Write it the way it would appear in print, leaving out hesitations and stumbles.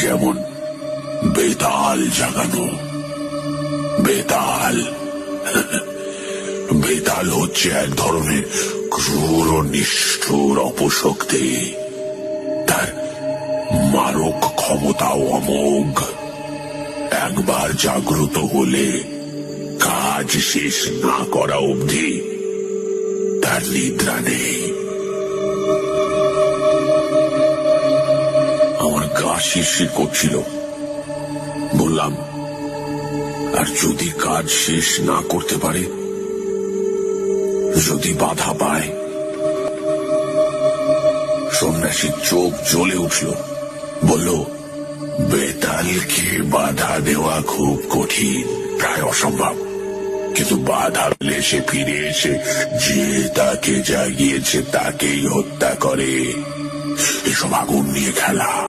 যেমন বেতাল জাগানো। বেতাল বেতাল হচ্ছে এক ধরনের ক্রূর ও নিষ্ঠুর অপশক্তি। তার মারক ক্ষমতাও অমোঘ। একবার জাগ্রত হলে কাজ শেষ না করা অবধি তার নিদ্রা নেই। আমার গা শিরশির করছিল। বললাম, আর যদি কাজ শেষ না করতে পারে, যদি বাধা পায়? সন্ন্যাসীর চোখ জ্বলে উঠল। বলল, বেতালকে বাধা দেওয়া খুব কঠিন, প্রায় অসম্ভব। কিন্তু বাধা পেলে সে ফিরে এসে যে তাকে জাগিয়েছে তাকেই হত্যা করে। এসব আগুন নিয়ে খেলা।